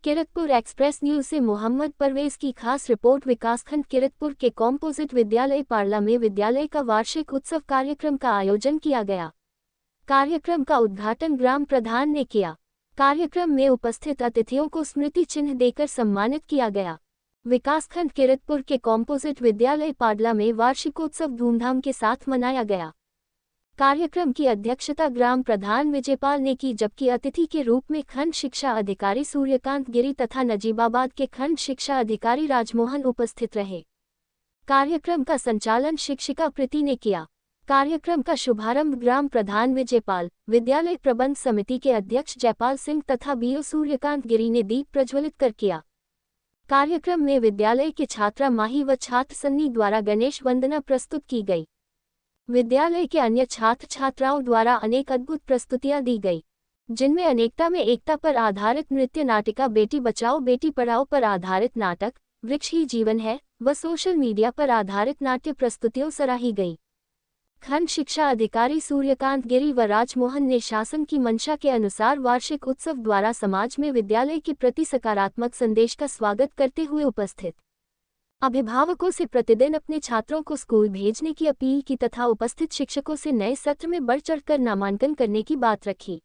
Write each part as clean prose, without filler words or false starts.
Kiratpur express news से मोहम्मद परवेज की खास रिपोर्ट। विकासखंड किरतपुर के कॉम्पोजिट विद्यालय पारला में विद्यालय का वार्षिक उत्सव कार्यक्रम का आयोजन किया गया। कार्यक्रम का उद्घाटन ग्राम प्रधान ने किया। कार्यक्रम में उपस्थित अतिथियों को स्मृति चिन्ह देकर सम्मानित किया गया। विकासखंड किरतपुर के कॉम्पोजिट विद्यालय पारला में वार्षिकोत्सव धूमधाम के साथ मनाया गया। कार्यक्रम की अध्यक्षता ग्राम प्रधान विजयपाल ने की, जबकि अतिथि के रूप में खंड शिक्षा अधिकारी सूर्यकांत गिरी तथा नजीबाबाद के खंड शिक्षा अधिकारी राजमोहन उपस्थित रहे। कार्यक्रम का संचालन शिक्षिका प्रीति ने किया। कार्यक्रम का शुभारंभ ग्राम प्रधान विजयपाल, विद्यालय प्रबंध समिति के अध्यक्ष जयपाल सिंह तथा बीओ सूर्यकांत गिरी ने दीप प्रज्वलित कर किया। कार्यक्रम में विद्यालय के छात्रा माही व छात्र सन्नी द्वारा गणेश वंदना प्रस्तुत की गई। विद्यालय के अन्य छात्र छात्राओं द्वारा अनेक अद्भुत प्रस्तुतियां दी गई, जिनमें अनेकता में एकता पर आधारित नृत्य नाटिका, बेटी बचाओ बेटी पढ़ाओ पर आधारित नाटक, वृक्ष ही जीवन है व सोशल मीडिया पर आधारित नाट्य प्रस्तुतियों सराही गई। खंड शिक्षा अधिकारी सूर्यकांत गिरी व राजमोहन ने शासन की मंशा के अनुसार वार्षिक उत्सव द्वारा समाज में विद्यालय के प्रति सकारात्मक संदेश का स्वागत करते हुए उपस्थित अभिभावकों से प्रतिदिन अपने छात्रों को स्कूल भेजने की अपील की तथा उपस्थित शिक्षकों से नए सत्र में बढ़ चढ़कर नामांकन करने की बात रखी।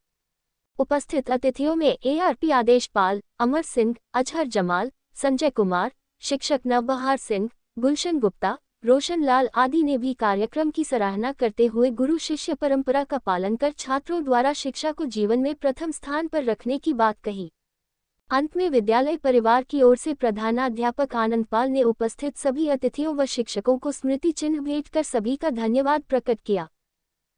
उपस्थित अतिथियों में ARP आदेश पाल, अमर सिंह, अजहर जमाल, संजय कुमार, शिक्षक नवबहार सिंह, गुलशन गुप्ता, रोशन लाल आदि ने भी कार्यक्रम की सराहना करते हुए गुरु शिष्य परंपरा का पालन कर छात्रों द्वारा शिक्षा को जीवन में प्रथम स्थान पर रखने की बात कही। अंत में विद्यालय परिवार की ओर से प्रधानाध्यापक आनंदपाल ने उपस्थित सभी अतिथियों व शिक्षकों को स्मृति चिन्ह भेंट कर सभी का धन्यवाद प्रकट किया।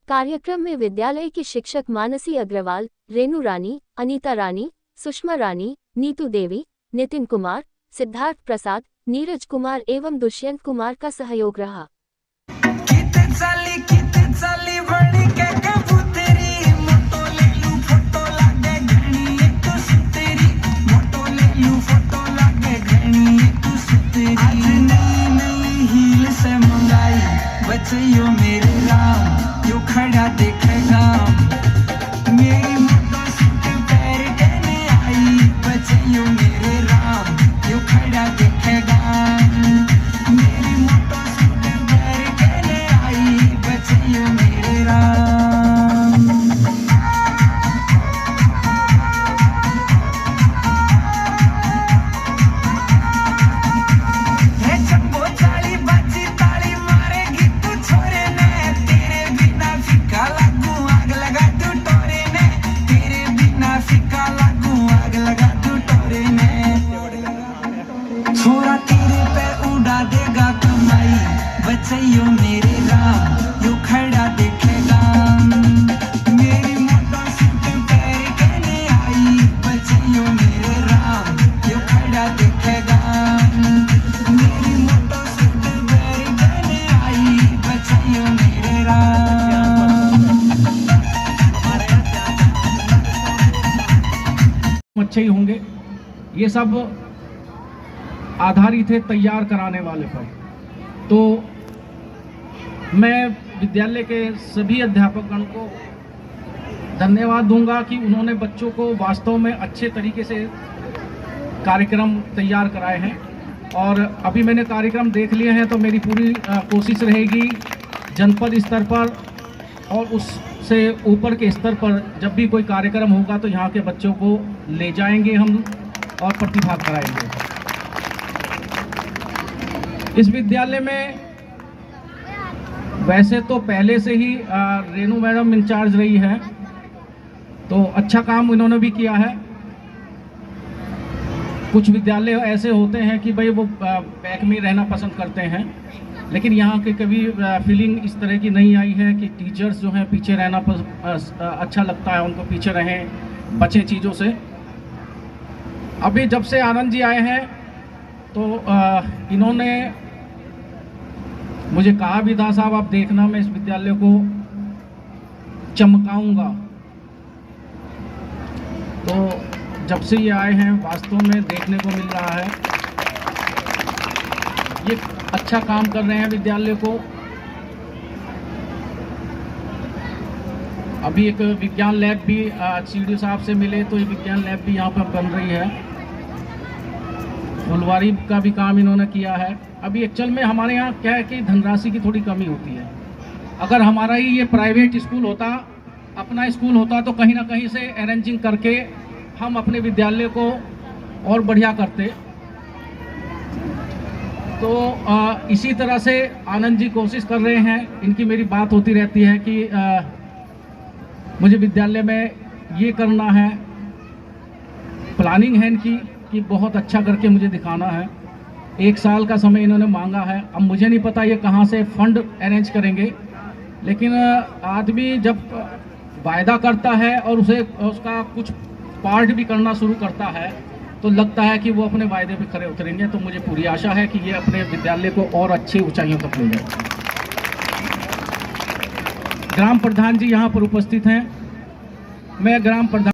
कार्यक्रम में विद्यालय के शिक्षक मानसी अग्रवाल, रेणु रानी, अनीता रानी, सुषमा रानी, नीतू देवी, नितिन कुमार, सिद्धार्थ प्रसाद, नीरज कुमार एवं दुष्यंत कुमार का सहयोग रहा। बच्चों मेरे राम यो खड़ा देखेगा, मेरी मोटो सूट पैर कहने आई। बच्चों मेरे राम यो खड़ा देखेगा, मेरी मोटो सूट पैर कहने आई। बच्चों मेरे राम है चंबो चाली बाजी ताली मारेगी तू छोरे ने, तेरे बिना फीका लागू आग लगा तू टोरे ने, तेरे बिना फीका लागू आग लगा तू टोरे ने। छोरा तेरे पे उड़ा देगा कमाई, बच्चों मेरे राम यो खड़ा देखेगा, मेरी मोटो सूट पैर कहने आई। बच्चों मेरे राम यो खड़ा देखेगा, मेरी मोटो सूट पैर कहने आई। बच्चों मेरे राम अच्छे ही होंगे। ये सब आधारित है तैयार कराने वाले पर। तो मैं विद्यालय के सभी अध्यापकगण को धन्यवाद दूंगा कि उन्होंने बच्चों को वास्तव में अच्छे तरीके से कार्यक्रम तैयार कराए हैं। और अभी मैंने कार्यक्रम देख लिए हैं, तो मेरी पूरी कोशिश रहेगी जनपद स्तर पर और उससे ऊपर के स्तर पर जब भी कोई कार्यक्रम होगा तो यहाँ के बच्चों को ले जाएंगे हम और प्रतिभाग कराएंगे। इस विद्यालय में वैसे तो पहले से ही रेणु मैडम इंचार्ज रही है, तो अच्छा काम इन्होंने भी किया है। कुछ विद्यालय ऐसे होते हैं कि भाई वो बैक में रहना पसंद करते हैं, लेकिन यहाँ के कभी फीलिंग इस तरह की नहीं आई है कि टीचर्स जो हैं पीछे रहना अच्छा लगता है, उनको पीछे रहें, बचें चीज़ों से। अभी जब से आनंद जी आए हैं तो इन्होंने मुझे कहा भी था, साहब आप देखना मैं इस विद्यालय को चमकाऊंगा। तो जब से ये आए हैं वास्तव में देखने को मिल रहा है, ये अच्छा काम कर रहे हैं विद्यालय को। अभी एक विज्ञान लैब भी CDO साहब से मिले तो ये विज्ञान लैब भी यहाँ पर बन रही है। फुलवारी का भी काम इन्होंने किया है। अभी एक्चुअल में हमारे यहाँ क्या है कि धनराशि की थोड़ी कमी होती है। अगर हमारा ही ये प्राइवेट स्कूल होता, अपना स्कूल होता, तो कहीं ना कहीं से अरेंजिंग करके हम अपने विद्यालय को और बढ़िया करते। तो इसी तरह से आनंद जी कोशिश कर रहे हैं, इनकी मेरी बात होती रहती है कि मुझे विद्यालय में ये करना है, प्लानिंग है इनकी कि बहुत अच्छा करके मुझे दिखाना है। 1 साल का समय इन्होंने मांगा है। अब मुझे नहीं पता ये कहाँ से फंड अरेंज करेंगे, लेकिन आदमी जब वायदा करता है और उसका कुछ पार्ट भी करना शुरू करता है तो लगता है कि वो अपने वायदे पे खरे उतरेंगे। तो मुझे पूरी आशा है कि ये अपने विद्यालय को और अच्छी ऊंचाइयों तक ले जाए। ग्राम प्रधान जी यहाँ पर उपस्थित हैं। मैं ग्राम प्रधान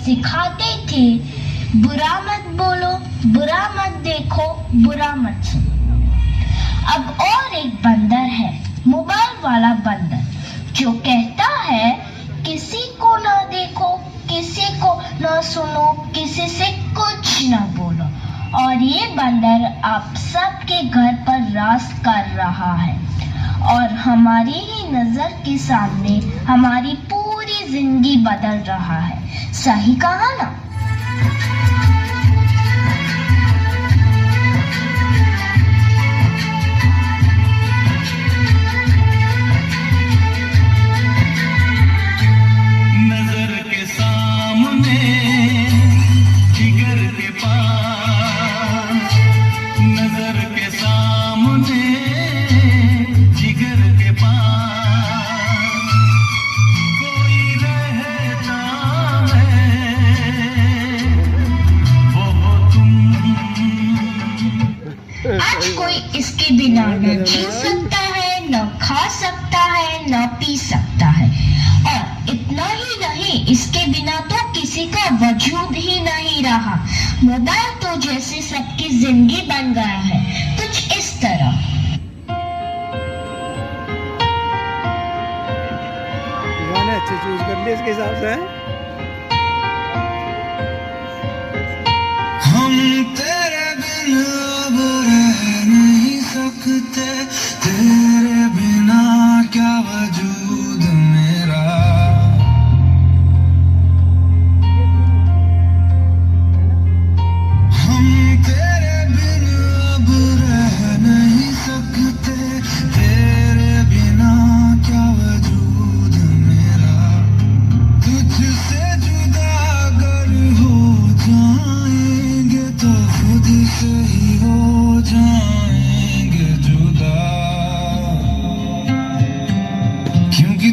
सिखाते थे, बुरा मत बोलो, बुरा मत देखो, बुरा मत सुनो। अब और एक बंदर है, मोबाइल वाला बंदर, जो कहता है किसी को ना देखो, किसी को ना सुनो, किसी से कुछ ना बोलो। और ये बंदर आप सबके घर पर राज कर रहा है और हमारी ही नजर के सामने हमारी पूरी जिंदगी बदल रहा है। सही कहा ना? नजर के सामने जिगर के पास, नजर के सामने जिगर के पास कोई रहता है, वो तुम। आज कोई इसके बिना न जी सकता है, न खा सकता है, न पी सकता है। और इतना ही नहीं, इसके बिना तो किसी का वजूद ही नहीं रहा। मोबाइल तो जैसे सबकी जिंदगी बन गया है, कुछ इस तरह। गाने अच्छे चूज कर लिए इसके हिसाब से। हम तेरे बिन अब रह नहीं सकते, तेरे बिना क्या वजूद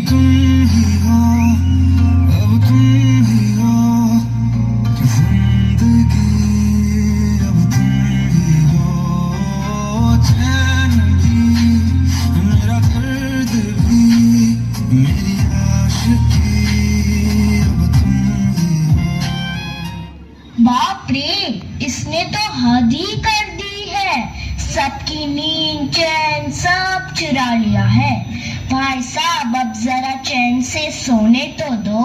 तुम ही हो, अब तुम ही हो, जिंदगी अब तुम ही हो, चैन भी मेरा दर्द भी मेरी आशिकी अब तुम ही हो। बाप रे, इसने तो हद ही कर दी है। सबकी नींद चैन सब चुरा लिया है। भाई साहब अब जरा चैन से सोने तो दो।